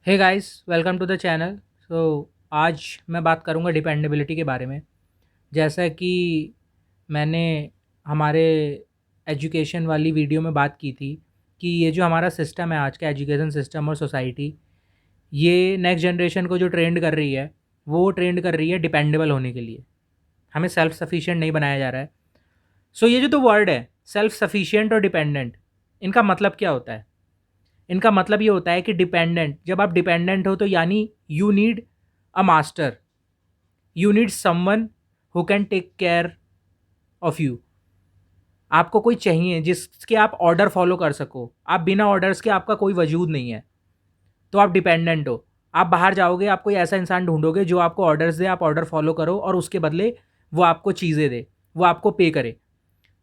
Hey guys, welcome to the channel. आज मैं बात करूंगा डिपेंडेबिलिटी के बारे में। जैसा कि मैंने हमारे एजुकेशन वाली वीडियो में बात की थी कि ये जो हमारा सिस्टम है, आज का एजुकेशन सिस्टम और सोसाइटी, ये नेक्स्ट जनरेशन को जो ट्रेंड कर रही है, वो ट्रेंड कर रही है डिपेंडेबल होने के लिए। हमें सेल्फ सफिशिएंट नहीं बनाया जा रहा है। ये जो दो वर्ड है, सेल्फ सफिशिएंट और डिपेंडेंट, इनका मतलब क्या होता है? इनका मतलब ये होता है कि डिपेंडेंट, जब आप डिपेंडेंट हो तो यानी you need a master, you need someone who can take care of you. आपको कोई चाहिए जिसके आप ऑर्डर फॉलो कर सको। आप बिना ऑर्डर्स के, आपका कोई वजूद नहीं है, तो आप डिपेंडेंट हो। आप बाहर जाओगे, आप कोई ऐसा इंसान ढूंढोगे जो आपको ऑर्डर्स दे, आप ऑर्डर फॉलो करो और उसके बदले वो आपको चीज़ें दे, वो आपको पे करे।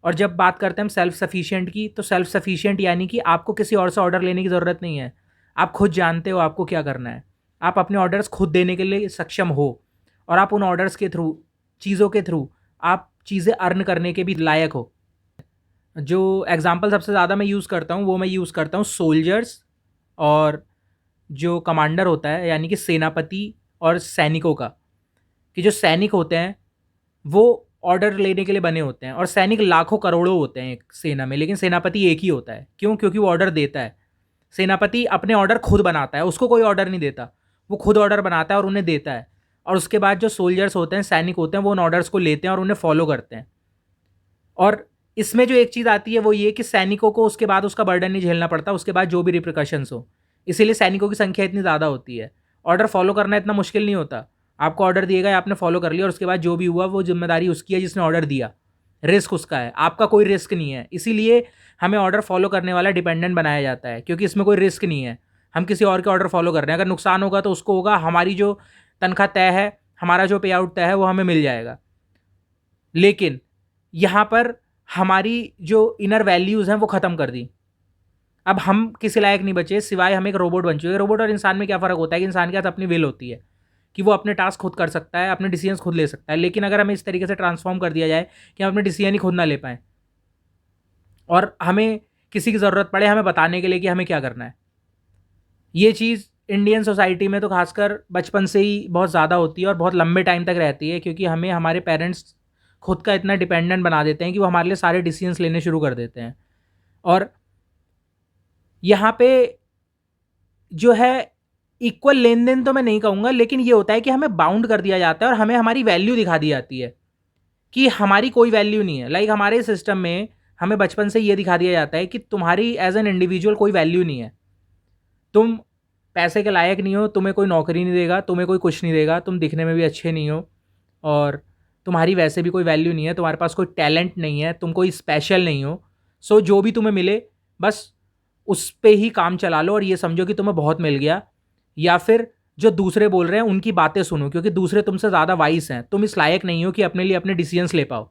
और जब बात करते हैं हम सेल्फ सफिशिएंट की, तो सेल्फ सफिशिएंट यानी कि आपको किसी और से ऑर्डर लेने की ज़रूरत नहीं है। आप खुद जानते हो आपको क्या करना है। आप अपने ऑर्डर्स खुद देने के लिए सक्षम हो, और आप उन ऑर्डर्स के थ्रू, चीज़ों के थ्रू, आप चीज़ें अर्न करने के भी लायक हो। जो एग्जाम्पल सबसे ज़्यादा मैं यूज़ करता हूँ, वो मैं यूज़ करता हूँ सोल्जर्स और जो कमांडर होता है, यानी कि सेनापति और सैनिकों का। कि जो सैनिक होते हैं वो ऑर्डर लेने के लिए बने होते हैं, और सैनिक लाखों करोड़ों होते हैं एक सेना में, लेकिन सेनापति एक ही होता है। क्यों? क्योंकि वो ऑर्डर देता है। सेनापति अपने ऑर्डर खुद बनाता है, उसको कोई ऑर्डर नहीं देता। वो खुद ऑर्डर बनाता है और उन्हें देता है। और उसके बाद जो सोल्जर्स होते हैं, सैनिक होते हैं, वो उन ऑर्डर्स को लेते हैं और उन्हें फॉलो करते हैं। और इसमें जो एक चीज़ आती है वो ये कि सैनिकों को उसके बाद उसका बर्डन नहीं झेलना पड़ता, उसके बाद जो भी रिप्रिकॉशंस हो। इसीलिए सैनिकों की संख्या इतनी ज़्यादा होती है। ऑर्डर फॉलो करना इतना मुश्किल नहीं होता। आपको ऑर्डर दिया गया, आपने फॉलो कर लिया, और उसके बाद जो भी हुआ वो जिम्मेदारी उसकी है जिसने ऑर्डर दिया। रिस्क उसका है, आपका कोई रिस्क नहीं है। इसीलिए हमें ऑर्डर फॉलो करने वाला डिपेंडेंट बनाया जाता है, क्योंकि इसमें कोई रिस्क नहीं है। हम किसी और के ऑर्डर फॉलो कर रहे हैं, अगर नुकसान होगा तो उसको होगा, हमारी जो तनख्वाह तय है, हमारा जो पे आउट तय है, वो हमें मिल जाएगा। लेकिन यहाँ पर हमारी जो इनर वैल्यूज़ हैं वो ख़त्म कर दी। अब हम किसी लायक नहीं बचे, सिवाय हम एक रोबोट बन चुके हैं। रोबोट और इंसान में क्या फ़र्क होता है कि इंसान के पास अपनी विल होती है, कि वो अपने टास्क खुद कर सकता है, अपने डिसीजंस खुद ले सकता है। लेकिन अगर हमें इस तरीके से ट्रांसफॉर्म कर दिया जाए कि हम अपने डिसीजन ही खुद ना ले पाएँ, और हमें किसी की ज़रूरत पड़े हमें बताने के लिए कि हमें क्या करना है, ये चीज़ इंडियन सोसाइटी में तो खासकर बचपन से ही बहुत ज़्यादा होती है और बहुत लंबे टाइम तक रहती है, क्योंकि हमें हमारे पेरेंट्स खुद का इतना डिपेंडेंट बना देते हैं कि वो हमारे लिए सारे डिसीजंस लेने शुरू कर देते हैं। और यहाँ पे जो है, इक्वल लेन देन तो मैं नहीं कहूँगा, लेकिन ये होता है कि हमें बाउंड कर दिया जाता है और हमें हमारी वैल्यू दिखा दी जाती है कि हमारी कोई वैल्यू नहीं है। लाइक हमारे सिस्टम में हमें बचपन से ये दिखा दिया जाता है कि तुम्हारी एज एन इंडिविजुअल कोई वैल्यू नहीं है। तुम पैसे के लायक नहीं हो, तुम्हें कोई नौकरी नहीं देगा, तुम्हें कोई कुछ नहीं देगा, तुम दिखने में भी अच्छे नहीं हो, और तुम्हारी वैसे भी कोई वैल्यू नहीं है, तुम्हारे पास कोई टैलेंट नहीं है, तुम कोई स्पेशल नहीं हो। जो भी तुम्हें मिले बस उस पे ही काम चला लो और ये समझो कि तुम्हें बहुत मिल गया। या फिर जो दूसरे बोल रहे हैं उनकी बातें सुनो, क्योंकि दूसरे तुमसे ज़्यादा वाइस हैं, तुम इस लायक नहीं हो कि अपने लिए अपने डिसीजंस ले पाओ।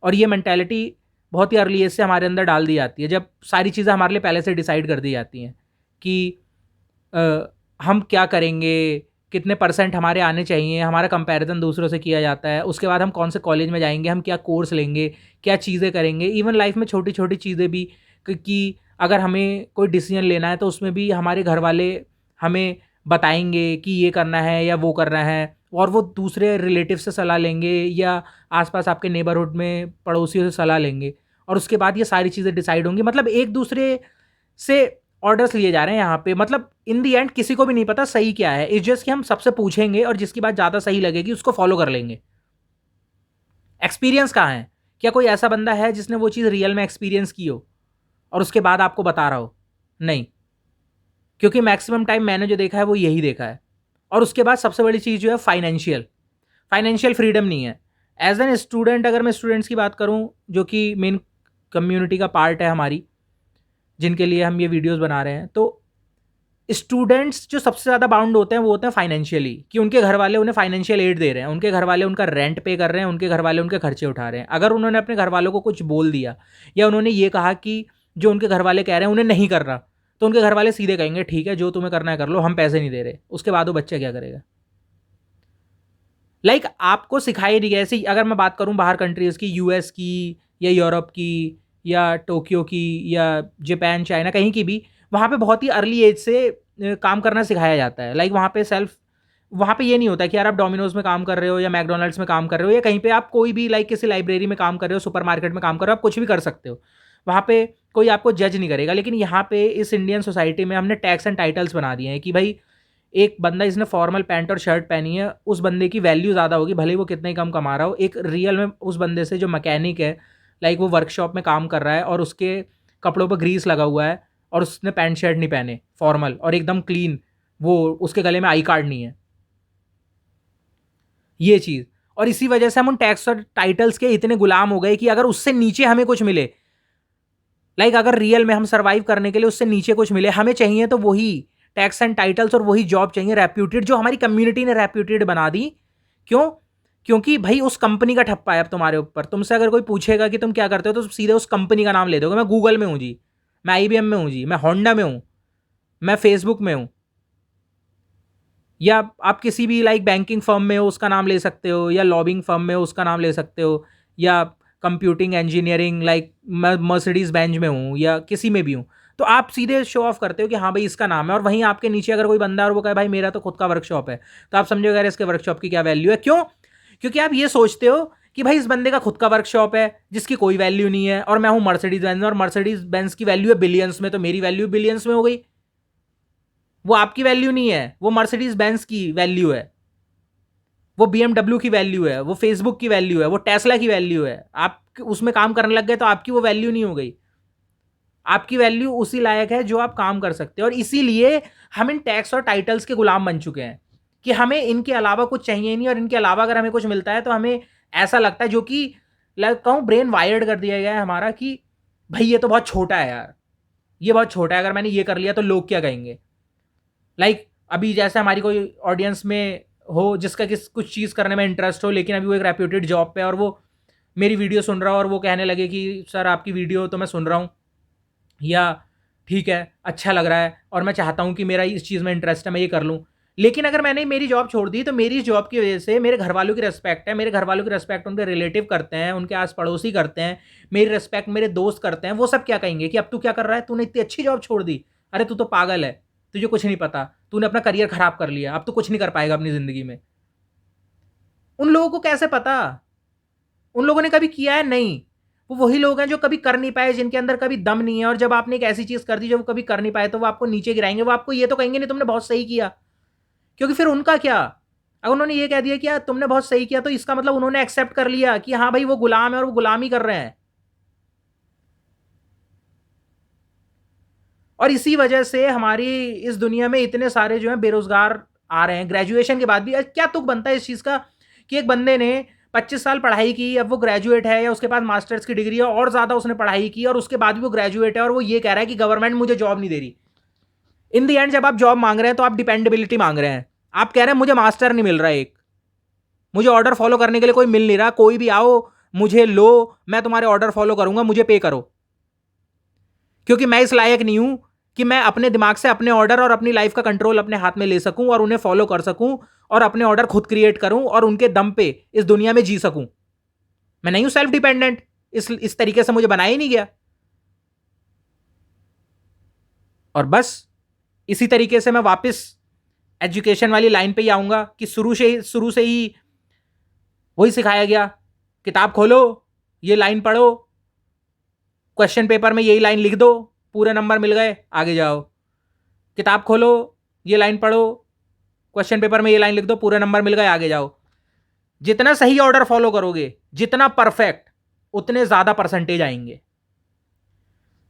और ये मैंटेलिटी बहुत ही अर्ली एज से हमारे अंदर डाल दी जाती है, जब सारी चीज़ें हमारे लिए पहले से डिसाइड कर दी जाती हैं कि हम क्या करेंगे, कितने परसेंट हमारे आने चाहिए, हमारा कंपैरिजन दूसरों से किया जाता है। उसके बाद हम कौन से कॉलेज में जाएंगे, हम क्या कोर्स लेंगे, क्या चीज़ें करेंगे। इवन लाइफ में छोटी छोटी चीज़ें भी, कि अगर हमें कोई डिसीजन लेना है तो उसमें भी हमारे घर वाले हमें बताएंगे कि ये करना है या वो करना है, और वो दूसरे रिलेटिव से सलाह लेंगे या आसपास आपके नेबरहुड में पड़ोसियों से सलाह लेंगे, और उसके बाद ये सारी चीज़ें डिसाइड होंगी। मतलब एक दूसरे से ऑर्डर्स लिए जा रहे हैं यहाँ पे। मतलब इन दी एंड किसी को भी नहीं पता सही क्या है, इट्स जस्ट कि हम सबसे पूछेंगे और जिसकी बात ज़्यादा सही लगेगी उसको फॉलो कर लेंगे। एक्सपीरियंस कहाँ है? क्या कोई ऐसा बंदा है जिसने वो चीज़ रियल में एक्सपीरियंस की हो और उसके बाद आपको बता रहा हो? नहीं, क्योंकि मैक्सिमम टाइम मैंने जो देखा है वो यही देखा है। और उसके बाद सबसे बड़ी चीज़ जो है, फाइनेंशियल फाइनेंशियल फ्रीडम नहीं है। एज एन स्टूडेंट, अगर मैं स्टूडेंट्स की बात करूँ जो कि मेन कम्युनिटी का पार्ट है हमारी, जिनके लिए हम ये वीडियोस बना रहे हैं, तो स्टूडेंट्स जो सबसे ज़्यादा बाउंड होते हैं वो होते हैं फाइनेंशियली, कि उनके घर वाले उन्हें फाइनेंशियल एड दे रहे हैं, उनके घर वाले उनका रेंट पे कर रहे हैं, उनके घर वाले उनके खर्चे उठा रहे हैं। अगर उन्होंने अपने घर वालों को कुछ बोल दिया या उन्होंने ये कहा कि जो उनके घर वाले कह रहे हैं उन्हें नहीं कर रहा, तो उनके घर वाले सीधे कहेंगे ठीक है, जो तुम्हें करना है कर लो, हम पैसे नहीं दे रहे। उसके बाद वो बच्चा क्या करेगा? आपको सिखाई नहीं गया। ऐसे अगर मैं बात करूं बाहर कंट्रीज़ की, यूएस की या यूरोप की या टोक्यो की या जापान, चाइना, कहीं की भी, वहाँ पे बहुत ही अर्ली एज से काम करना सिखाया जाता है। लाइक वहाँ पे ये नहीं होता कि यार आप डोमिनोज में काम कर रहे हो या मैकडोनल्ड्स में काम कर रहे हो या कहीं पे आप कोई भी लाइक किसी लाइब्रेरी में काम कर रहे हो, सुपरमार्केट में काम कर रहे हो, आप कुछ भी कर सकते हो। वहाँ पे कोई आपको जज नहीं करेगा। लेकिन यहाँ पे इस इंडियन सोसाइटी में हमने टैक्स एंड टाइटल्स बना दिए हैं कि भाई एक बंदा जिसने फॉर्मल पैंट और शर्ट पहनी है, उस बंदे की वैल्यू ज़्यादा होगी, भले ही वो कितना ही कम कमा रहा हो। एक रियल में उस बंदे से जो मैकेनिक है, लाइक वो वर्कशॉप में काम कर रहा है और उसके कपड़ों पर ग्रीस लगा हुआ है और उसने पैंट शर्ट नहीं पहने फॉर्मल और एकदम क्लीन, वो उसके गले में आई कार्ड नहीं है, ये चीज़। और इसी वजह से हम उन टैक्स और टाइटल्स के इतने गुलाम हो गए कि अगर उससे नीचे हमें कुछ मिले, लाइक अगर रियल में हम सर्वाइव करने के लिए उससे नीचे कुछ मिले, हमें चाहिए तो वही टैक्स एंड टाइटल्स और वही जॉब चाहिए रेप्यूटेड, जो हमारी कम्युनिटी ने रेप्यूटेड बना दी। क्यों? क्योंकि भाई उस कंपनी का ठप्पा है अब तुम्हारे ऊपर। तुमसे अगर कोई पूछेगा कि तुम क्या करते हो तो सीधे उस कंपनी का नाम ले दोगे। मैं गूगल में हूँ जी, मैं IBM में हूँ जी, मैं होंडा में हूँ, मैं फेसबुक में हूँ, या आप किसी भी लाइक बैंकिंग फर्म में हो उसका नाम ले सकते हो, या लॉबिंग फर्म में हो उसका नाम ले सकते हो, या कंप्यूटिंग इंजीनियरिंग लाइक मैं मर्सिडीज बेंज में हूँ या किसी में भी हूँ, तो आप सीधे शो ऑफ करते हो कि हाँ भाई इसका नाम है। और वहीं आपके नीचे अगर कोई बंदा है और वो कहे भाई मेरा तो खुद का वर्कशॉप है, तो आप समझोगे यार इसके वर्कशॉप की क्या वैल्यू है। क्यों? क्योंकि आप ये सोचते हो कि भाई इस बंदे का खुद का वर्कशॉप है जिसकी कोई वैल्यू नहीं है, और मैं हूँ मर्सिडीज बेंज और मर्सिडीज बेंज की वैल्यू है बिलियंस में, तो मेरी वैल्यू बिलियंस में हो गई। वो आपकी वैल्यू नहीं है, वो मर्सिडीज बेंज की वैल्यू है, वो BMW की वैल्यू है, वो फेसबुक की वैल्यू है, वो टेस्ला की वैल्यू है। आप उसमें काम करने लग गए तो आपकी वो वैल्यू नहीं हो गई। आपकी वैल्यू उसी लायक है जो आप काम कर सकते हो। और इसीलिए हम इन टैक्स और टाइटल्स के गुलाम बन चुके हैं कि हमें इनके अलावा कुछ चाहिए नहीं, और इनके अलावा अगर हमें कुछ मिलता है तो हमें ऐसा लगता है, जो कि कहूँ ब्रेन वायर्ड कर दिया गया है हमारा, कि भाई ये तो बहुत छोटा है यार, ये बहुत छोटा है, अगर मैंने ये कर लिया तो लोग क्या कहेंगे। लाइक अभी जैसे हमारी कोई ऑडियंस में हो जिसका कुछ चीज़ करने में इंटरेस्ट हो, लेकिन अभी वो एक रेप्यूटेड जॉब पे और वो मेरी वीडियो सुन रहा हो और वो कहने लगे कि सर आपकी वीडियो तो मैं सुन रहा हूँ, या ठीक है अच्छा लग रहा है और मैं चाहता हूँ कि मेरा इस चीज़ में इंटरेस्ट है, मैं ये कर लूँ। लेकिन अगर मैंने मेरी जॉब छोड़ दी तो मेरी जॉब की वजह से मेरे घर वालों की रिस्पेक्ट है, मेरे घर वालों की रिस्पेक्ट उनके रिलेटिव करते हैं, उनके आस पड़ोसी करते हैं, मेरी रिस्पेक्ट मेरे दोस्त करते हैं। वो सब क्या कहेंगे कि अब तू क्या कर रहा है, तूने इतनी अच्छी जॉब छोड़ दी, अरे तू तो पागल है, तुझे कुछ नहीं पता, तूने अपना करियर खराब कर लिया, अब तो कुछ नहीं कर पाएगा अपनी ज़िंदगी में। उन लोगों को कैसे पता? उन लोगों ने कभी किया है? नहीं। वो वही लोग हैं जो कभी कर नहीं पाए, जिनके अंदर कभी दम नहीं है, और जब आपने एक ऐसी चीज़ कर दी जो वो कभी कर नहीं पाए तो वो आपको नीचे गिराएँगे। वो आपको ये तो कहेंगे नहीं तुमने बहुत सही किया, क्योंकि फिर उनका क्या? अगर उन्होंने ये कह दिया कि यार तुमने बहुत सही किया, तो इसका मतलब उन्होंने एक्सेप्ट कर लिया कि हाँ भाई वो गुलाम है और वो गुलामी कर रहे हैं। और इसी वजह से हमारी इस दुनिया में इतने सारे जो हैं बेरोजगार आ रहे हैं ग्रेजुएशन के बाद भी। क्या तुक बनता है इस चीज़ का कि एक बंदे ने 25 साल पढ़ाई की, अब वो ग्रेजुएट है या उसके पास मास्टर्स की डिग्री है और ज़्यादा उसने पढ़ाई की, और उसके बाद भी वो ग्रेजुएट है और वो ये कह रहा है कि गवर्नमेंट मुझे जॉब नहीं दे रही। इन दी एंड जब आप जॉब मांग रहे हैं तो आप डिपेंडेबिलिटी मांग रहे हैं। आप कह रहे हैं मुझे मास्टर नहीं मिल रहा, एक मुझे ऑर्डर फॉलो करने के लिए कोई मिल नहीं रहा, कोई भी आओ मुझे लो, मैं तुम्हारे ऑर्डर फॉलो करूंगा, मुझे पे करो, क्योंकि मैं इस लायक नहीं हूं कि मैं अपने दिमाग से अपने ऑर्डर और अपनी लाइफ का कंट्रोल अपने हाथ में ले सकूं और उन्हें फॉलो कर सकूं और अपने ऑर्डर खुद क्रिएट करूं और उनके दम पे इस दुनिया में जी सकूं। मैं नहीं हूं सेल्फ डिपेंडेंट, इस तरीके से मुझे बनाया ही नहीं गया। और बस इसी तरीके से मैं वापस एजुकेशन वाली लाइन पे ही आऊंगा कि शुरू से ही वही सिखाया गया, किताब खोलो, ये लाइन पढ़ो, क्वेश्चन पेपर में यही लाइन लिख दो, पूरे नंबर मिल गए, आगे जाओ। किताब खोलो, ये लाइन पढ़ो, क्वेश्चन पेपर में ये लाइन लिख दो, पूरे नंबर मिल गए, आगे जाओ। जितना सही ऑर्डर फॉलो करोगे, जितना परफेक्ट, उतने ज्यादा परसेंटेज आएंगे।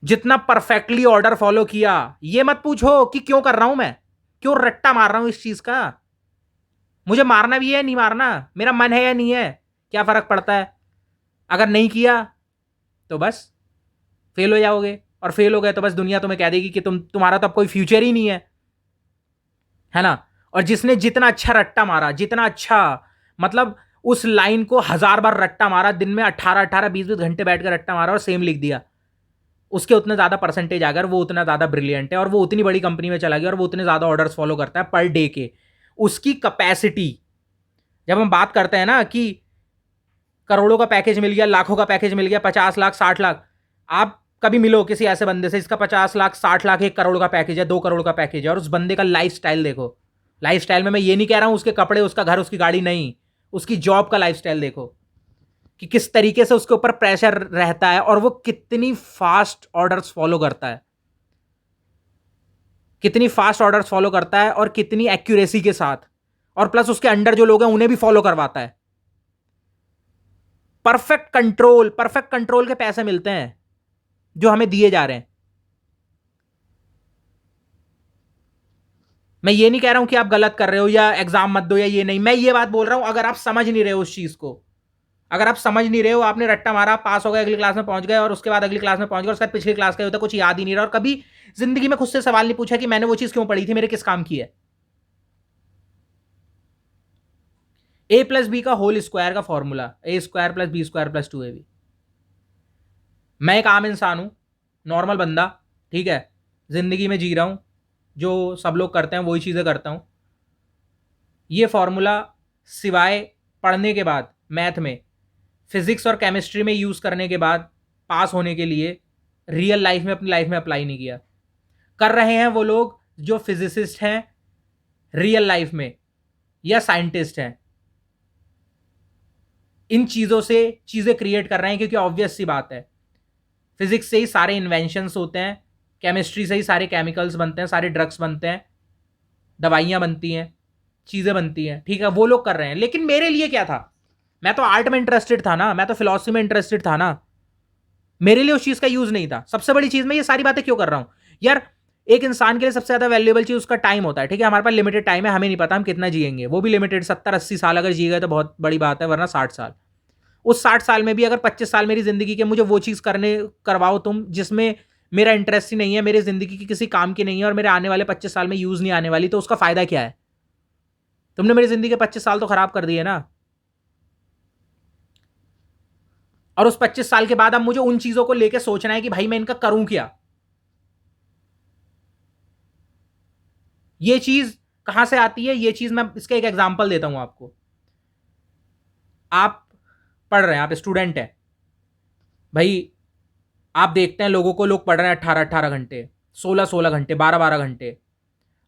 जितना परफेक्टली ऑर्डर फॉलो किया, ये मत पूछो कि क्यों कर रहा हूं मैं, क्यों रट्टा मार रहा हूं इस चीज का, मुझे मारना भी है नहीं मारना, मेरा मन है या नहीं है, क्या फर्क पड़ता है। अगर नहीं किया तो बस फेल हो जाओगे, और फेल हो गए तो बस दुनिया तुम्हें कह देगी कि तुम्हारा तो अब कोई फ्यूचर ही नहीं है ना। और जिसने जितना अच्छा रट्टा मारा, जितना अच्छा, मतलब उस लाइन को 1000 बार रट्टा मारा, दिन में 18-18 20-20 घंटे बैठकर रट्टा मारा और सेम लिख दिया, उसके उतने ज़्यादा परसेंटेज आ गए, वो उतना ज़्यादा ब्रिलियंट है और वो उतनी बड़ी कंपनी में चला गया और वो उतने ज़्यादा ऑर्डर्स फॉलो करता है पर डे के। उसकी कैपेसिटी, जब हम बात करते हैं ना कि करोड़ों का पैकेज मिल गया, लाखों का पैकेज मिल गया, 50 लाख 60 लाख, आप कभी मिलो किसी ऐसे बंदे से जिसका 50 लाख 60 लाख 1 करोड़ का पैकेज है, 2 करोड़ का पैकेज है, और उस बंदे का लाइफ स्टाइल देखो। लाइफ स्टाइल में मैं ये नहीं कह रहा हूं उसके कपड़े, उसका घर, उसकी गाड़ी, नहीं, उसकी जॉब का लाइफ स्टाइल देखो कि किस तरीके से उसके ऊपर प्रेशर रहता है और वो कितनी फास्ट ऑर्डर्स फॉलो करता है, कितनी फास्ट ऑर्डर्स फॉलो करता है और कितनी एक्यूरेसी के साथ, और प्लस उसके अंडर जो लोग हैं उन्हें भी फॉलो करवाता है। परफेक्ट कंट्रोल के पैसे मिलते हैं जो हमें दिए जा रहे हैं। मैं ये नहीं कह रहा हूं कि आप गलत कर रहे हो या एग्जाम मत दो या ये नहीं, मैं ये बात बोल रहा हूं अगर आप समझ नहीं रहे हो उस चीज को, अगर आप समझ नहीं रहे हो, आपने रट्टा मारा, पास हो गए, अगली क्लास में पहुंच गए, और उसके बाद अगली क्लास में पहुंच गए, उसके बाद पिछली क्लास का होता कुछ याद ही नहीं रहा, और कभी जिंदगी में खुद से सवाल नहीं पूछा कि मैंने वो चीज क्यों पढ़ी थी, मेरे किस काम की है। ए प्लस बी का होल स्क्वायर का formula, A square plus B square plus 2ab। मैं एक आम इंसान हूं, नॉर्मल बंदा, ठीक है, जिंदगी में जी रहा हूं, जो सब लोग करते हैं वही चीजें करता हूं। ये फॉर्मूला सिवाय पढ़ने के बाद मैथ में, फिजिक्स और केमिस्ट्री में यूज करने के बाद पास होने के लिए रियल लाइफ में, अपनी लाइफ में अप्लाई नहीं किया। कर रहे हैं वो लोग जो फिजिसिस्ट हैं रियल लाइफ में या साइंटिस्ट हैं, इन चीजों से चीजें क्रिएट कर रहे हैं, क्योंकि ऑब्वियस सी बात है, फिजिक्स से ही सारे इन्वेंशंस होते हैं, केमिस्ट्री से ही सारे केमिकल्स बनते हैं, सारे ड्रग्स बनते हैं, दवाइयां बनती हैं, चीजें बनती हैं, ठीक है, वो लोग कर रहे हैं। लेकिन मेरे लिए क्या था, मैं तो आर्ट में इंटरेस्टेड था ना, मैं तो फिलॉसफी में इंटरेस्टेड था ना, मेरे लिए उस चीज का यूज नहीं था। सबसे बड़ी चीज, मैं ये सारी बातें क्यों कर रहा हूं यार, एक इंसान के लिए सबसे ज्यादा वैल्यूएबल चीज उसका टाइम होता है, ठीक है, हमारे पास लिमिटेड टाइम है, हमें नहीं पता हम कितना जिएंगे, वो भी लिमिटेड, 70-80 साल अगर जी गए तो बहुत बड़ी बात है, वरना 60 साल। उस 60 साल में भी अगर 25 साल मेरी जिंदगी के मुझे वो चीज करवाओ तुम जिसमें मेरा इंटरेस्ट ही नहीं है, मेरी जिंदगी की किसी काम की नहीं है, और मेरे आने वाले 25 साल में यूज नहीं आने वाली, तो उसका फायदा क्या है? तुमने मेरी जिंदगी के 25 साल तो खराब कर दिए ना। और उस 25 साल के बाद अब मुझे उन चीजों को लेकर सोचना है कि भाई मैं इनका करूं क्या। ये चीज कहां से आती है? ये चीज मैं इसका एक एग्जांपल देता हूं आपको। आप पढ़ रहे हैं, आप स्टूडेंट हैं भाई, आप देखते हैं लोगों को, लोग पढ़ रहे हैं 18-18 घंटे, 16-16 घंटे, 12-12 घंटे।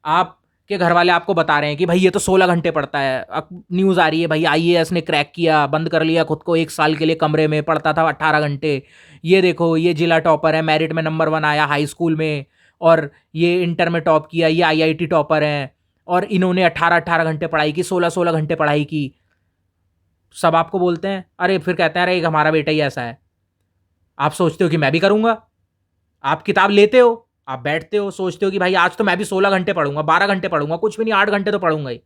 आपके घर वाले आपको बता रहे हैं कि भाई ये तो 16 घंटे पढ़ता है। अब न्यूज़ आ रही है भाई, आईएएस ने क्रैक किया, बंद कर लिया खुद को 1 साल के लिए कमरे में, पढ़ता था 18 घंटे। ये देखो, ये जिला टॉपर है, मेरिट में नंबर 1 आया हाई स्कूल में, और ये इंटर में टॉप किया, ये आईआईटी टॉपर हैं, और इन्होंने 18-18 घंटे पढ़ाई की, 16-16 घंटे पढ़ाई की। सब आपको बोलते हैं, अरे फिर कहते हैं अरे हमारा बेटा ही ऐसा है। आप सोचते हो कि मैं भी करूंगा। आप किताब लेते हो, आप बैठते हो, सोचते हो कि भाई आज तो मैं भी 16 घंटे पढ़ूंगा, 12 घंटे पढ़ूंगा, कुछ भी नहीं 8 घंटे तो पढ़ूंगा ही।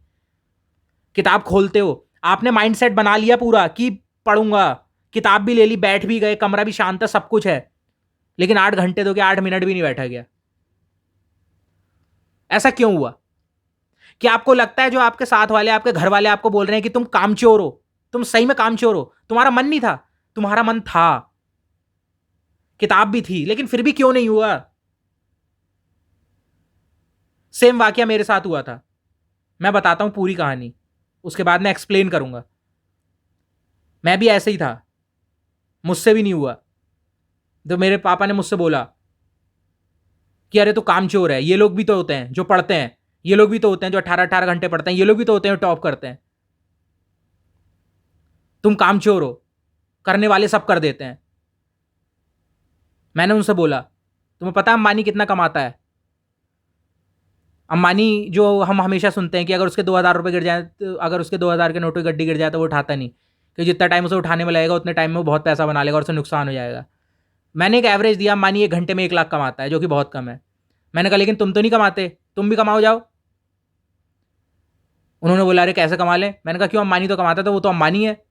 किताब खोलते हो, आपने माइंडसेट बना लिया पूरा कि पढ़ूंगा, किताब भी ले ली, बैठ भी गए, कमरा भी शांत है, सब कुछ है, लेकिन 8 घंटे तो क्या, 8 मिनट भी नहीं बैठा गया। ऐसा क्यों हुआ? कि आपको लगता है जो आपके साथ वाले, आपके घर वाले आपको बोल रहे हैं कि तुम कामचोर हो, तुम सही में कामचोर हो। तुम्हारा मन नहीं था, तुम्हारा मन था, किताब भी थी, लेकिन फिर भी क्यों नहीं हुआ? सेम वाकया मेरे साथ हुआ था। मैं बताता हूं पूरी कहानी, उसके बाद मैं एक्सप्लेन करूंगा। मैं भी ऐसे ही था, मुझसे भी नहीं हुआ। तो मेरे पापा ने मुझसे बोला कि अरे तू कामचोर है, ये लोग भी तो होते हैं जो पढ़ते हैं, ये लोग भी तो होते हैं जो 18-18 घंटे पढ़ते हैं, ये लोग भी तो होते हैं जो टॉप करते हैं, तुम कामचोर हो, करने वाले सब कर देते हैं। मैंने उनसे बोला, तुम्हें पता है अंबानी कितना कमाता है? अंबानी जो हम हमेशा सुनते हैं कि अगर उसके 2,000 रुपये गिर जाए, तो अगर उसके 2,000 के नोट की गड्डी गिर जाए तो वो उठाता नहीं, कि जितना टाइम उसे उठाने में लगेगा उतने टाइम में वो बहुत पैसा बना लेगा और उसे नुकसान हो जाएगा। मैंने एक एवरेज दिया, अंबानी 1 घंटे में 1 लाख कमाता है, जो कि बहुत कम है। मैंने कहा लेकिन तुम तो नहीं कमाते, तुम भी कमाओ जाओ। उन्होंने बोला अरे कैसे कमा ले? मैंने कहा क्यों, अंबानी तो कमाता, तो वो तो अंबानी है,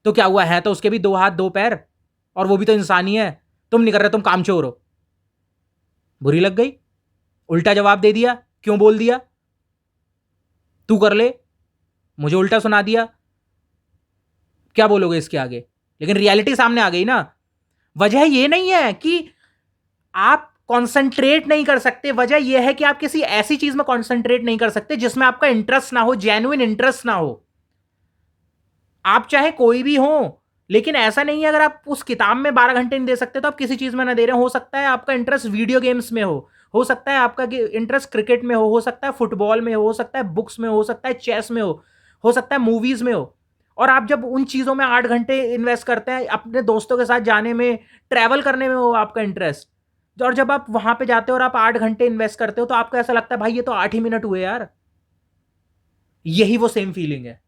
तो क्या हुआ है, तो उसके भी 2 हाथ 2 पैर, और वो भी तो इंसान ही है। तुम नहीं कर रहे, तुम कामचोर हो। बुरी लग गई, उल्टा जवाब दे दिया। क्यों बोल दिया? तू कर ले, मुझे उल्टा सुना दिया, क्या बोलोगे इसके आगे? लेकिन रियलिटी सामने आ गई ना। वजह ये नहीं है कि आप कॉन्सेंट्रेट नहीं कर सकते, वजह यह है कि आप किसी ऐसी चीज में कॉन्सेंट्रेट नहीं कर सकते जिसमें आपका इंटरेस्ट ना हो, जेन्युइन इंटरेस्ट ना हो। आप चाहे कोई भी हो, लेकिन ऐसा नहीं है, अगर आप उस किताब में 12 घंटे नहीं दे सकते तो आप किसी चीज में ना दे रहे हो सकता है आपका इंटरेस्ट वीडियो गेम्स में हो सकता है आपका इंटरेस्ट क्रिकेट में हो सकता है फुटबॉल में हो सकता है बुक्स में हो सकता है चेस में हो सकता है मूवीज में हो। और आप जब उन चीजों में 8 घंटे इन्वेस्ट करते हैं, अपने दोस्तों के साथ जाने में, ट्रैवल करने में हो आपका इंटरेस्ट, और जब आप वहां पे जाते हो और आप 8 घंटे इन्वेस्ट करते हो तो आपको ऐसा लगता है भाई ये तो 8 ही मिनट हुए यार। यही वो सेम फीलिंग है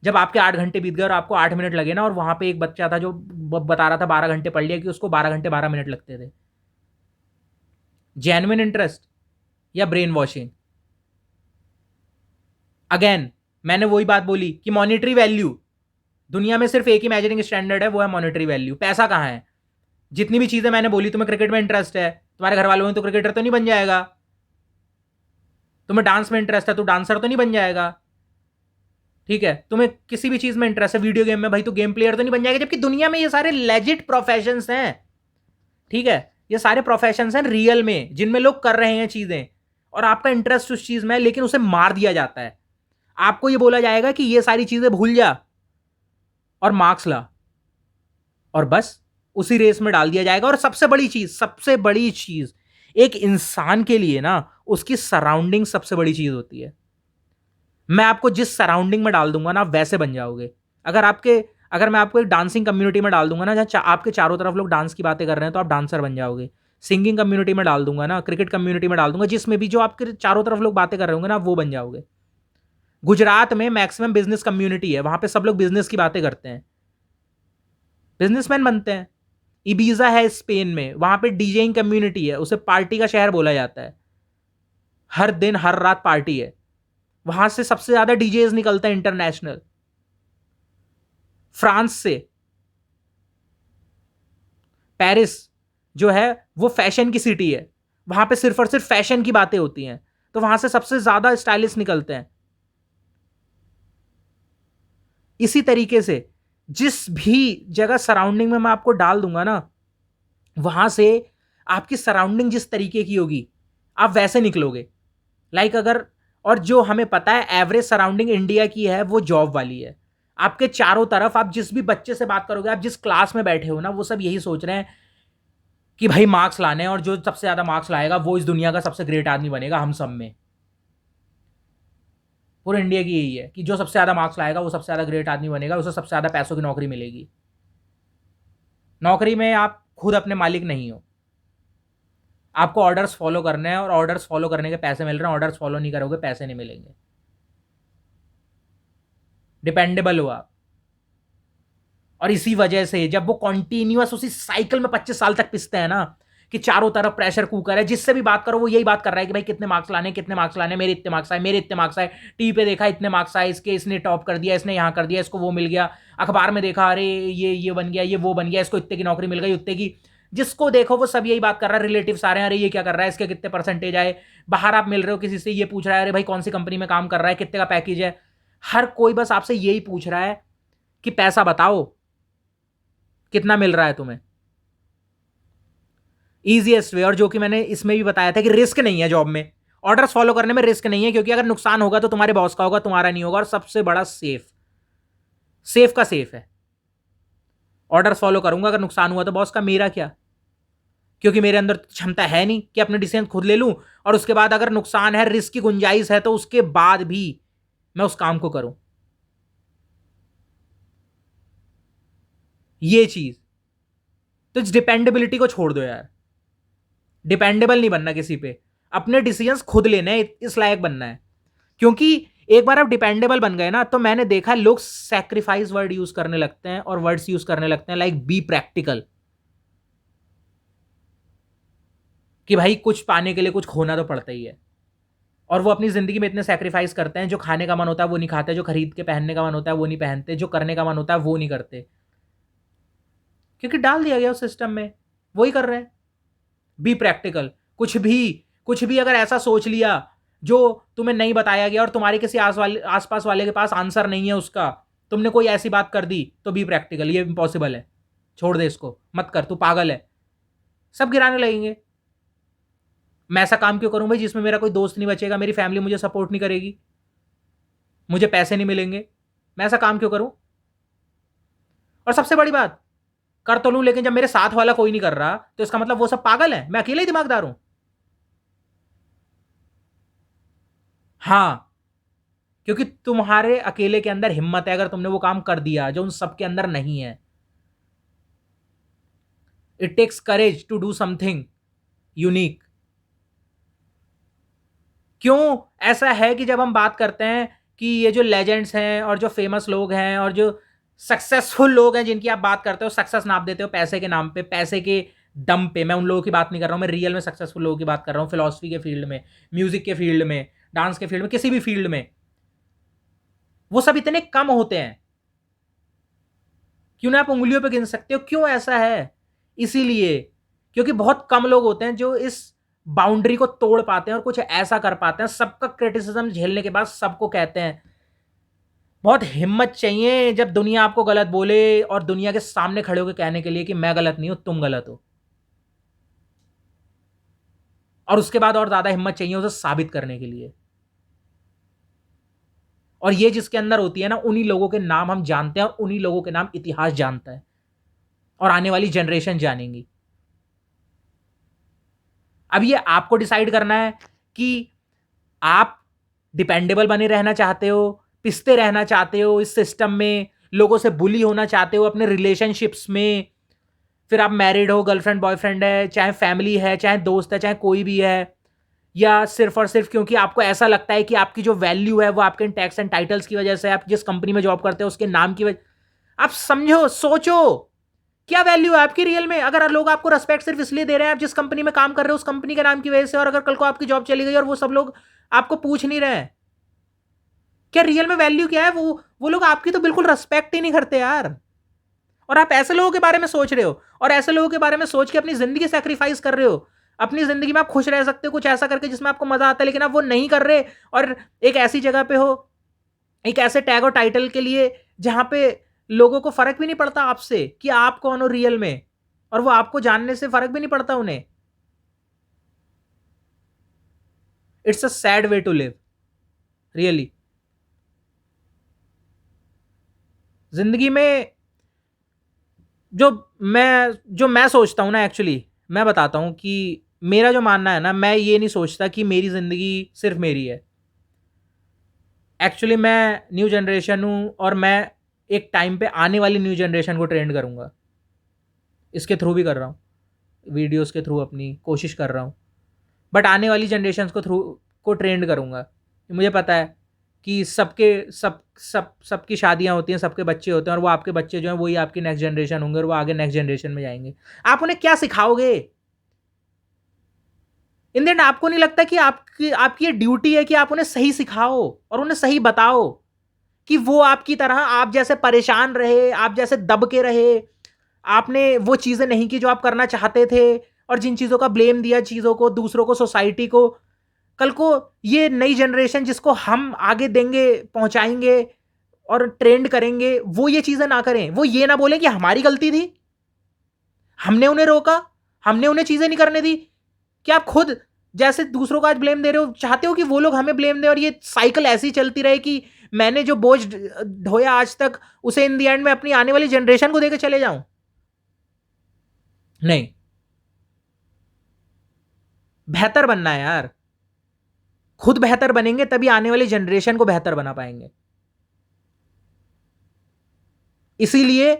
जब आपके 8 घंटे बीत गए और आपको 8 मिनट लगे ना, और वहां पे एक बच्चा था जो बता रहा था 12 घंटे पढ़ लिया, कि उसको 12 घंटे 12 मिनट लगते थे। जेन्युइन इंटरेस्ट या ब्रेन वॉशिंग? अगेन मैंने वही बात बोली कि मॉनिटरी वैल्यू, दुनिया में सिर्फ एक ही मेजरिंग स्टैंडर्ड है, वो है मॉनिटरी वैल्यू। पैसा कहां है? जितनी भी चीजें मैंने बोली, तुम्हें क्रिकेट में इंटरेस्ट है, तुम्हारे घर वालों में तो क्रिकेटर तो नहीं बन जाएगा। तुम्हें डांस में इंटरेस्ट है तो डांसर तो नहीं बन जाएगा। ठीक है, तुम्हें किसी भी चीज में इंटरेस्ट है, वीडियो गेम में, भाई तो गेम प्लेयर तो नहीं बन जाएगा। जबकि दुनिया में ये सारे लेजिट प्रोफेशंस हैं। ठीक है, ये सारे प्रोफेशंस हैं रियल में जिनमें लोग कर रहे हैं चीजें, और आपका इंटरेस्ट उस चीज में है, लेकिन उसे मार दिया जाता है। आपको ये बोला जाएगा कि ये सारी चीजें भूल जा और मार्क्स ला, और बस उसी रेस में डाल दिया जाएगा। और सबसे बड़ी चीज एक इंसान के लिए ना, उसकी सराउंडिंग सबसे बड़ी चीज होती है। मैं आपको जिस सराउंडिंग में डाल दूंगा ना, आप वैसे बन जाओगे। अगर मैं आपको एक डांसिंग कम्युनिटी में डाल दूंगा ना, जहां आपके चारों तरफ लोग डांस की बातें कर रहे हैं, तो आप डांसर बन जाओगे। सिंगिंग कम्युनिटी में डाल दूंगा ना, क्रिकेट कम्युनिटी में डाल दूंगा, जिसमें भी जो आपके चारों तरफ लोग बातें कर रहे होंगे ना, वो बन जाओगे। गुजरात में मैक्सिमम बिजनेस कम्युनिटी है, वहां पे सब लोग बिजनेस की बातें करते हैं, बिजनेसमैन बनते हैं। इबीजा है स्पेन में, वहां पे डीजेइंग कम्युनिटी है, उसे पार्टी का शहर बोला जाता है। हर दिन हर रात पार्टी है, वहां से सबसे ज्यादा डीजेज निकलते हैं इंटरनेशनल। फ्रांस से पेरिस जो है वो फैशन की सिटी है, वहां पे सिर्फ और सिर्फ फैशन की बातें होती हैं, तो वहां से सबसे ज्यादा स्टाइलिश निकलते हैं। इसी तरीके से जिस भी जगह सराउंडिंग में मैं आपको डाल दूंगा ना, वहां से आपकी सराउंडिंग जिस तरीके की होगी आप वैसे निकलोगे। अगर, और जो हमें पता है एवरेज सराउंडिंग इंडिया की है वो जॉब वाली है। आपके चारों तरफ आप जिस भी बच्चे से बात करोगे, आप जिस क्लास में बैठे हो ना, वो सब यही सोच रहे हैं कि भाई मार्क्स लाने हैं, और जो सबसे ज्यादा मार्क्स लाएगा वो इस दुनिया का सबसे ग्रेट आदमी बनेगा हम सब में। पूरे इंडिया की यही है कि जो सबसे ज्यादा मार्क्स लाएगा वो सबसे ज्यादा ग्रेट आदमी बनेगा, उसे सबसे ज्यादा पैसों की नौकरी मिलेगी। नौकरी में आप खुद अपने मालिक नहीं हो, आपको ऑर्डर्स फॉलो करने हैं, और ऑर्डर्स फॉलो करने के पैसे मिल रहे हैं। ऑर्डर्स फॉलो नहीं करोगे, पैसे नहीं मिलेंगे। डिपेंडेबल हो आप। और इसी वजह से जब वो कॉन्टिन्यूअस उसी साइकिल में 25 साल तक पिसते हैं ना, कि चारों तरफ प्रेशर कुकर है, जिससे भी बात करो वो यही बात कर रहा है कि भाई कितने मार्क्स लाने, कितने मार्क्स लाने, मेरे इतने मार्क्स आए, मेरे इतने मार्क्स आए, टीवी पे देखा इतने मार्क्स आए इसके, इसने टॉप कर दिया, इसने यहां कर दिया, इसको वो मिल गया, अखबार में देखा अरे ये बन गया, ये वो बन गया, इसको इतने की नौकरी मिल गई, उतने की। जिसको देखो वो सब यही बात कर रहा है, रिलेटिव सारे, अरे ये क्या कर रहा है, इसके कितने परसेंटेज आए। बाहर आप मिल रहे हो किसी से, ये पूछ रहा है अरे भाई कौन सी कंपनी में काम कर रहा है, कितने का पैकेज है। हर कोई बस आपसे यही पूछ रहा है कि पैसा बताओ कितना मिल रहा है तुम्हें। ईजीएस्ट वे, और जो कि मैंने इसमें भी बताया था कि रिस्क नहीं है जॉब में, ऑर्डर्स फॉलो करने में रिस्क नहीं है, क्योंकि अगर नुकसान होगा तो तुम्हारे बॉस का होगा, तुम्हारा नहीं होगा। और सबसे बड़ा सेफ, सेफ का सेफ है। ऑर्डर्स फॉलो करूंगा, अगर नुकसान हुआ तो बॉस का, मेरा क्या, क्योंकि मेरे अंदर क्षमता है नहीं कि अपने डिसीजन खुद ले लूं, और उसके बाद अगर नुकसान है, रिस्क की गुंजाइश है, तो उसके बाद भी मैं उस काम को करूं। ये चीज, तो इस डिपेंडेबिलिटी को छोड़ दो यार। डिपेंडेबल नहीं बनना किसी पे, अपने डिसीजंस खुद लेने हैं, इस लायक बनना है। क्योंकि एक बार आप डिपेंडेबल बन गए ना, तो मैंने देखा लोग सैक्रिफाइस वर्ड यूज करने लगते हैं, और वर्ड्स यूज करने लगते हैं लाइक बी प्रैक्टिकल, कि भाई कुछ पाने के लिए कुछ खोना तो पड़ता ही है। और वो अपनी जिंदगी में इतने सैक्रिफाइस करते हैं, जो खाने का मन होता है वो नहीं खाते, जो खरीद के पहनने का मन होता है वो नहीं पहनते, जो करने का मन होता है वो नहीं करते, क्योंकि डाल दिया गया उस सिस्टम में, वही कर रहे हैं। बी प्रैक्टिकल, कुछ भी अगर ऐसा सोच लिया जो तुम्हें नहीं बताया गया, और तुम्हारे किसी आसपास वाले के पास आंसर नहीं है उसका, तुमने कोई ऐसी बात कर दी, तो बी प्रैक्टिकल, ये इम्पॉसिबल है, छोड़ दे इसको, मत कर, तू पागल है। सब गिराने लगेंगे। मैं ऐसा काम क्यों करूं भाई जिसमें मेरा कोई दोस्त नहीं बचेगा, मेरी फैमिली मुझे सपोर्ट नहीं करेगी, मुझे पैसे नहीं मिलेंगे, मैं ऐसा काम क्यों करूं। और सबसे बड़ी बात, कर तो लूं, लेकिन जब मेरे साथ वाला कोई नहीं कर रहा तो इसका मतलब वो सब पागल है, मैं अकेले ही दिमागदार हूं। हां, क्योंकि तुम्हारे अकेले के अंदर हिम्मत है, अगर तुमने वो काम कर दिया जो उन सबके अंदर नहीं है। It takes courage to do something unique. क्यों ऐसा है कि जब हम बात करते हैं कि ये जो लेजेंड्स हैं और जो फेमस लोग हैं और जो सक्सेसफुल लोग हैं जिनकी आप बात करते हो, सक्सेस नाप देते हो पैसे के नाम पे, पैसे के दम पे, मैं उन लोगों की बात नहीं कर रहा हूं, मैं रियल में सक्सेसफुल लोगों की बात कर रहा हूं, फिलॉसफी के फील्ड में, म्यूजिक के फील्ड में, डांस के फील्ड में, किसी भी फील्ड में, वो सब इतने कम होते हैं। क्यों ना आप उंगलियों पे गिन सकते हो। क्यों ऐसा है? इसीलिए क्योंकि बहुत कम लोग होते हैं जो इस बाउंड्री को तोड़ पाते हैं और कुछ ऐसा कर पाते हैं। सबका क्रिटिसिज्म झेलने के बाद सबको कहते हैं। बहुत हिम्मत चाहिए जब दुनिया आपको गलत बोले और दुनिया के सामने खड़े होकर कहने के लिए कि मैं गलत नहीं हूं, तुम गलत हो। और उसके बाद और ज्यादा हिम्मत चाहिए उसे साबित करने के लिए। और ये जिसके अंदर होती है ना, उन्हीं लोगों के नाम हम जानते हैं और उन्हीं लोगों के नाम इतिहास जानता है और आने वाली जनरेशन जानेंगी। अब ये आपको डिसाइड करना है कि आप डिपेंडेबल बने रहना चाहते हो, पिसते रहना चाहते हो इस सिस्टम में, लोगों से बुली होना चाहते हो अपने रिलेशनशिप्स में, फिर आप मैरिड हो, गर्लफ्रेंड बॉयफ्रेंड है, चाहे फैमिली है, चाहे दोस्त है, चाहे कोई भी है, या सिर्फ और सिर्फ क्योंकि आपको ऐसा लगता है कि आपकी जो वैल्यू है वो आपके टैक्स एंड टाइटल्स की वजह से, आप जिस कंपनी में जॉब करते हो उसके नाम की वजह। आप समझो, सोचो, क्या वैल्यू है आपकी रियल में? अगर लोग आपको रेस्पेक्ट सिर्फ इसलिए दे रहे हैं आप जिस कंपनी में काम कर रहे हो उस कंपनी के नाम की वजह से, और अगर कल को आपकी जॉब चली गई और वो सब लोग आपको पूछ नहीं रहे हैं क्या रियल में वैल्यू क्या है, वो लोग आपकी तो बिल्कुल रेस्पेक्ट ही नहीं करते यार। और आप ऐसे लोगों के बारे में सोच रहे हो और ऐसे लोगों के बारे में सोच के अपनी जिंदगी सैक्रिफाइस कर रहे हो। अपनी जिंदगी में आप खुश रह सकते हो कुछ ऐसा करके जिसमें आपको मजा आता है, लेकिन आप वो नहीं कर रहे और एक ऐसी जगह पे हो, एक ऐसे टैग और टाइटल के लिए जहां पे लोगों को फर्क भी नहीं पड़ता आपसे कि आप कौन हो रियल में, और वो आपको जानने से फर्क भी नहीं पड़ता उन्हें। It's a sad way to live really. जिंदगी में जो मैं सोचता हूं ना, एक्चुअली मैं बताता हूं कि मेरा जो मानना है ना, मैं ये नहीं सोचता कि मेरी जिंदगी सिर्फ मेरी है। एक्चुअली मैं न्यू जनरेशन हूं और मैं एक टाइम पे आने वाली न्यू जनरेशन को ट्रेंड करूंगा। इसके थ्रू भी कर रहा हूं, वीडियोस के थ्रू अपनी कोशिश कर रहा हूं, बट आने वाली जनरेशन को थ्रू को ट्रेंड करूंगा। मुझे पता है कि सबकी शादियां होती हैं, सबके बच्चे होते हैं, और वो आपके बच्चे जो हैं वही आपकी नेक्स्ट जनरेशन होंगे और वो आगे नेक्स्ट जनरेशन में जाएंगे। आप उन्हें क्या सिखाओगे? इन द एंड आपको नहीं लगता कि आपकी आपकी ये ड्यूटी है कि आप उन्हें सही सिखाओ और उन्हें सही बताओ कि वो आपकी तरह आप जैसे परेशान रहे, आप जैसे दब के रहे, आपने वो चीजें नहीं की जो आप करना चाहते थे, और जिन चीजों का ब्लेम दिया, चीजों को, दूसरों को, सोसाइटी को, कल को ये नई जनरेशन जिसको हम आगे देंगे, पहुंचाएंगे और ट्रेंड करेंगे, वो ये चीजें ना करें, वो ये ना बोले कि हमारी गलती थी, हमने उन्हें रोका, हमने उन्हें चीजें नहीं करने दी। क्या आप खुद जैसे दूसरों को आज ब्लेम दे रहे हो, चाहते हो कि वो लोग हमें ब्लेम दें और ये साइकिल ऐसी चलती रहे कि मैंने जो बोझ ढोया आज तक उसे इन दी एंड में अपनी आने वाली जनरेशन को देकर चले जाऊं? नहीं, बेहतर बनना है यार। खुद बेहतर बनेंगे तभी आने वाली जनरेशन को बेहतर बना पाएंगे। इसीलिए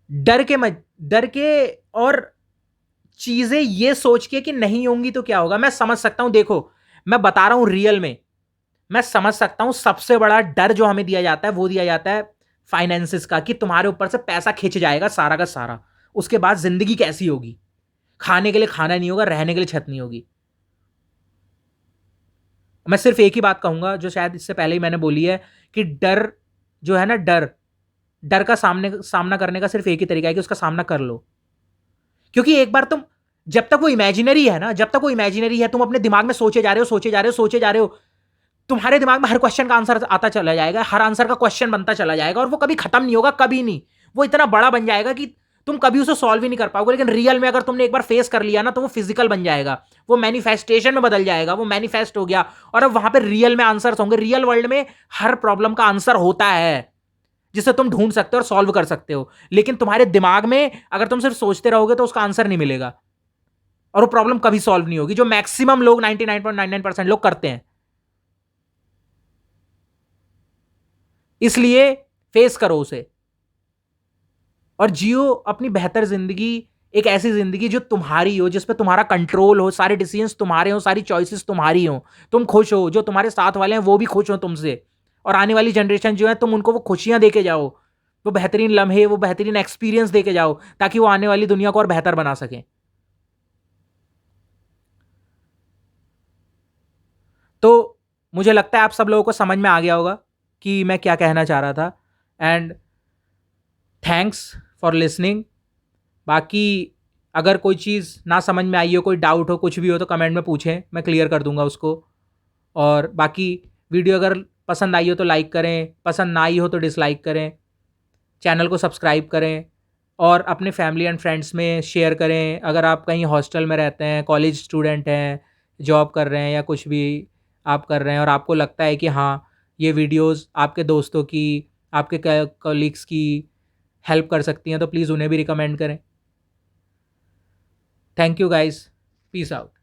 डर के और चीजें ये सोच के कि नहीं होंगी तो क्या होगा, मैं समझ सकता हूं। देखो, मैं बता रहा हूं रियल में, मैं समझ सकता हूं। सबसे बड़ा डर जो हमें दिया जाता है वो दिया जाता है फाइनेंसिस का, कि तुम्हारे ऊपर से पैसा खिंच जाएगा सारा का सारा, उसके बाद जिंदगी कैसी होगी, खाने के लिए खाना नहीं होगा, रहने के लिए छत नहीं होगी। मैं सिर्फ एक ही बात कहूंगा जो शायद इससे पहले ही मैंने बोली है, कि डर जो है ना, डर का सामना करने का सिर्फ एक ही तरीका है कि उसका सामना कर लो। क्योंकि एक बार तुम, जब तक वो इमेजिनरी है ना, जब तक वो इमेजिनरी है, तुम अपने दिमाग में सोचे जा रहे हो, सोचे जा रहे हो, सोचे जा रहे हो, तुम्हारे दिमाग में हर क्वेश्चन का आंसर आता चला जाएगा, हर आंसर का क्वेश्चन बनता चला जाएगा, और वो कभी खत्म नहीं होगा, कभी नहीं। वो इतना बड़ा बन जाएगा कि तुम कभी उसे सॉल्व ही नहीं कर पाओगे। लेकिन रियल में अगर तुमने एक बार फेस कर लिया ना, तो वो फिजिकल बन जाएगा, वो मैनिफेस्टेशन में बदल जाएगा, वो मैनिफेस्ट हो गया, और अब वहां पे रियल में आंसर्स होंगे। रियल वर्ल्ड में हर प्रॉब्लम का आंसर होता है। जिसे तुम ढूंढ सकते हो और सॉल्व कर सकते हो। लेकिन तुम्हारे दिमाग में अगर तुम सिर्फ सोचते रहोगे तो उसका आंसर नहीं मिलेगा और वो प्रॉब्लम कभी सॉल्व नहीं होगी, जो मैक्सिमम लोग 99.99% लोग करते हैं। इसलिए फेस करो उसे और जियो अपनी बेहतर जिंदगी, एक ऐसी जिंदगी जो तुम्हारी हो, जिस पे तुम्हारा कंट्रोल हो, सारे डिसीजंस तुम्हारे हो, सारी चॉइसेस तुम्हारी हो, तुम खुश हो, जो तुम्हारे साथ वाले हैं वो भी खुश हो तुमसे, और आने वाली जनरेशन जो है तुम उनको वो खुशियां दे के जाओ, वो बेहतरीन लम्हे, वो बेहतरीन एक्सपीरियंस दे के जाओ, ताकि वो आने वाली दुनिया को और बेहतर बना सकें। तो मुझे लगता है आप सब लोगों को समझ में आ गया होगा कि मैं क्या कहना चाह रहा था। And thanks for listening. बाकी अगर कोई चीज़ ना समझ में आई हो, कोई डाउट हो, कुछ भी हो, तो कमेंट में पूछें, मैं क्लियर कर दूंगा उसको। और बाकी वीडियो अगर पसंद आई हो तो लाइक करें, पसंद ना आई हो तो डिसलाइक करें, चैनल को सब्सक्राइब करें और अपने फैमिली एंड फ्रेंड्स में शेयर करें। अगर आप कहीं हॉस्टल में रहते हैं, कॉलेज स्टूडेंट हैं, जॉब कर रहे हैं या कुछ भी आप कर रहे हैं और आपको लगता है कि हाँ, ये वीडियोस आपके दोस्तों की, आपके कलीग्स की हेल्प कर सकती हैं, तो प्लीज़ उन्हें भी रिकमेंड करें। Thank you guys, peace out.